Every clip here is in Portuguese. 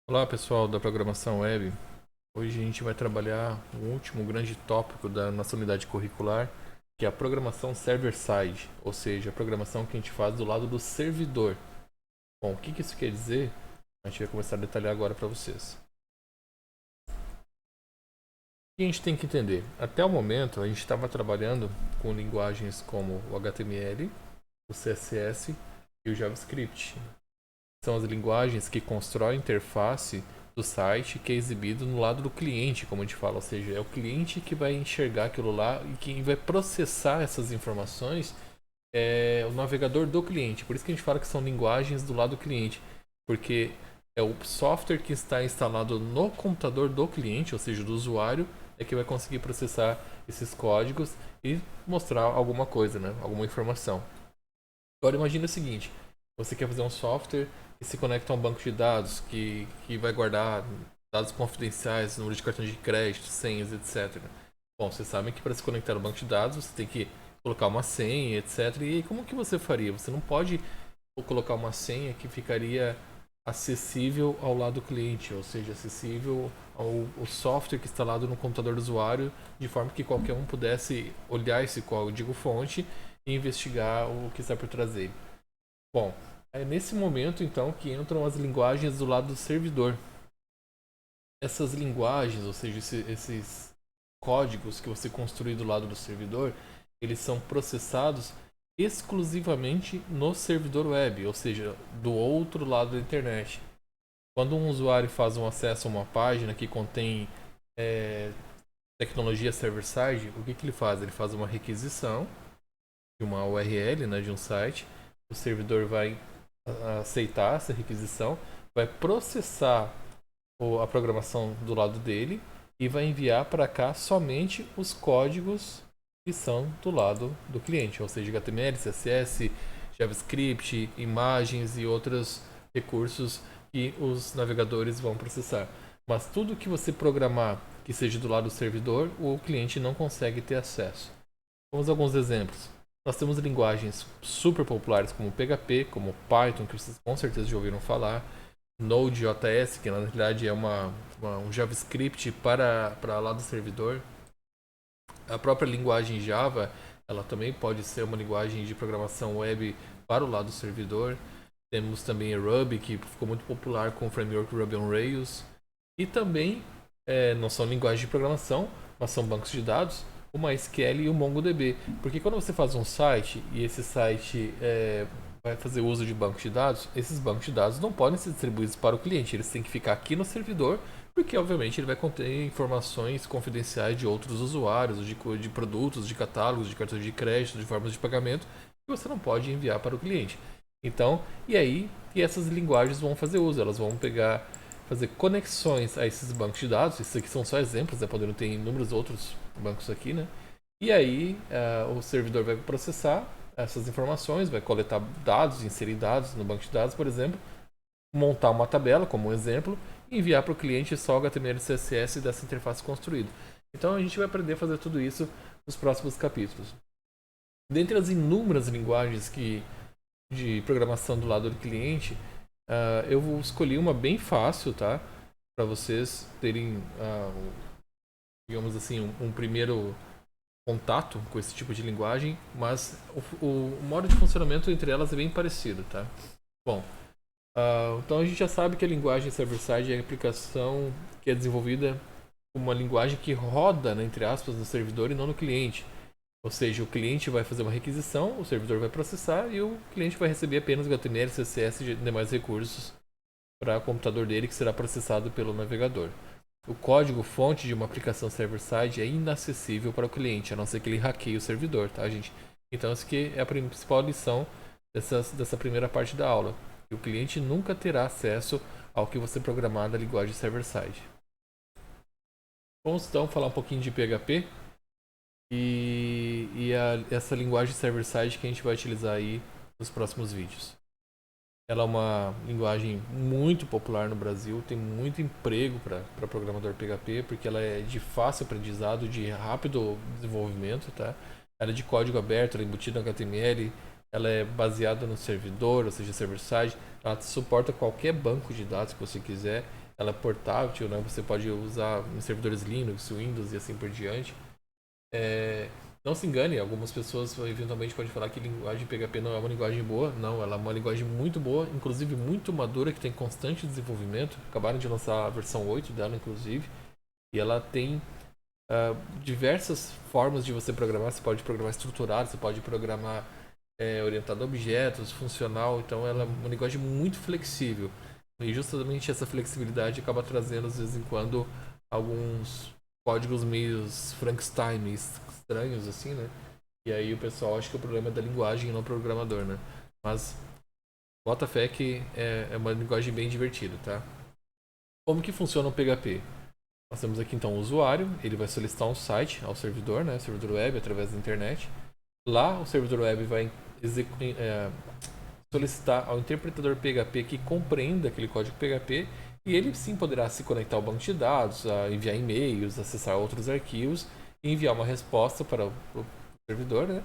Olá pessoal da programação web. Hoje a gente vai trabalhar o último grande tópico da nossa unidade curricular, que é a programação server-side, ou seja, a programação que a gente faz do lado do servidor. Bom, o que isso quer dizer? A gente vai começar a detalhar agora para vocês. O que a gente tem que entender? Até o momento a gente estava trabalhando com linguagens como o HTML, o CSS e o JavaScript. São as linguagens que constroem a interface do site que é exibido no lado do cliente, como a gente fala, ou seja, é o cliente que vai enxergar aquilo lá e quem vai processar essas informações é o navegador do cliente. Por isso que a gente fala que são linguagens do lado do cliente, porque é o software que está instalado no computador do cliente, ou seja, do usuário, é que vai conseguir processar esses códigos e mostrar alguma coisa, né? Alguma informação. Agora imagine o seguinte, você quer fazer um software que se conecta a um banco de dados que vai guardar dados confidenciais, número de cartão de crédito, senhas, etc. Bom, vocês sabem que para se conectar ao banco de dados você tem que colocar uma senha, etc. E aí, como que você faria? Você não pode colocar uma senha que ficaria acessível ao lado do cliente, ou seja, acessível ao software que é instalado no computador do usuário, de forma que qualquer um pudesse olhar esse código-fonte e investigar o que está por trás dele. Bom, é nesse momento então que entram as linguagens do lado do servidor. Essas linguagens, ou seja, esses códigos que você construi do lado do servidor, eles são processados exclusivamente no servidor web, ou seja, do outro lado da internet. Quando um usuário faz um acesso a uma página que contém é, tecnologia server-side, o que ele faz? Ele faz uma requisição de uma URL, né, de um site, o servidor vai aceitar essa requisição, vai processar a programação do lado dele e vai enviar para cá somente os códigos que são do lado do cliente, ou seja, HTML, CSS, JavaScript, imagens e outros recursos que os navegadores vão processar. Mas tudo que você programar que seja do lado do servidor, o cliente não consegue ter acesso. Vamos a alguns exemplos. Nós temos linguagens super populares como PHP, como Python, que vocês com certeza já ouviram falar, Node.js, que na realidade é um JavaScript para lá do servidor. A própria linguagem Java, ela também pode ser uma linguagem de programação web para o lado do servidor. Temos também Ruby, que ficou muito popular com o framework Ruby on Rails. E também, não são linguagens de programação, mas são bancos de dados, o MySQL e o MongoDB. Porque quando você faz um site e esse site vai fazer uso de bancos de dados, esses bancos de dados não podem ser distribuídos para o cliente, eles têm que ficar aqui no servidor, porque obviamente ele vai conter informações confidenciais de outros usuários, de produtos, de catálogos, de cartões de crédito, de formas de pagamento, que você não pode enviar para o cliente. Então, e aí que essas linguagens vão fazer uso, elas vão fazer conexões a esses bancos de dados. Esses aqui são só exemplos, né? Podendo ter inúmeros outros bancos aqui, né? E aí o servidor vai processar essas informações, vai coletar dados, inserir dados no banco de dados, por exemplo, montar uma tabela, como um exemplo, e enviar para o cliente só o HTML e CSS dessa interface construída. Então a gente vai aprender a fazer tudo isso nos próximos capítulos. Dentre as inúmeras linguagens de programação do lado do cliente, eu escolhi uma bem fácil, tá? Para vocês terem, digamos assim, um primeiro contato com esse tipo de linguagem, mas o modo de funcionamento entre elas é bem parecido, tá? Bom, então a gente já sabe que a linguagem server-side é a aplicação que é desenvolvida como uma linguagem que roda, né, entre aspas, no servidor e não no cliente. Ou seja, o cliente vai fazer uma requisição, o servidor vai processar e o cliente vai receber apenas o HTML, CSS e demais recursos para o computador dele que será processado pelo navegador. O código-fonte de uma aplicação server-side é inacessível para o cliente, a não ser que ele hackeie o servidor, tá, gente? Então, essa aqui é a principal lição dessa primeira parte da aula. O cliente nunca terá acesso ao que você programar na linguagem server-side. Vamos então falar um pouquinho de PHP essa linguagem server-side que a gente vai utilizar aí nos próximos vídeos. Ela é uma linguagem muito popular no Brasil, tem muito emprego para programador PHP, porque ela é de fácil aprendizado, de rápido desenvolvimento, tá? Ela é de código aberto, ela é embutida no HTML, ela é baseada no servidor, ou seja, server-side, ela suporta qualquer banco de dados que você quiser, ela é portátil, né? Você pode usar em servidores Linux, Windows e assim por diante. Não se engane, algumas pessoas eventualmente podem falar que linguagem PHP não é uma linguagem boa. Não, ela é uma linguagem muito boa, inclusive muito madura, que tem constante desenvolvimento. Acabaram de lançar a versão 8 dela, inclusive. E ela tem diversas formas de você programar. Você pode programar estruturado, você pode programar orientado a objetos, funcional. Então ela é uma linguagem muito flexível. E justamente essa flexibilidade acaba trazendo, de vez em quando, alguns códigos meio Frankenstein, meio estranhos, assim, né? E aí o pessoal acha que o problema é da linguagem e não do programador, né? Mas bota fé que é uma linguagem bem divertida, tá? Como que funciona o PHP? Nós temos aqui então o usuário, ele vai solicitar um site ao servidor, né? Servidor web através da internet. Lá o servidor web vai solicitar ao interpretador PHP que compreenda aquele código PHP e ele sim poderá se conectar ao banco de dados, a enviar e-mails, acessar outros arquivos e enviar uma resposta para o servidor, né?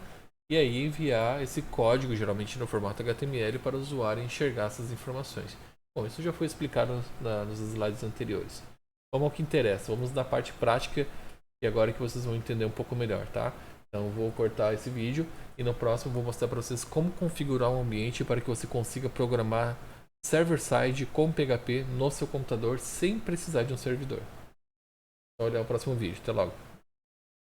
E aí enviar esse código, geralmente no formato HTML, para o usuário enxergar essas informações. Bom, isso já foi explicado nos slides anteriores. Vamos ao que interessa, vamos na parte prática e agora que vocês vão entender um pouco melhor, tá? Então vou cortar esse vídeo e no próximo vou mostrar para vocês como configurar um ambiente para que você consiga programar server-side com PHP no seu computador sem precisar de um servidor. Então, olha o próximo vídeo. Até logo.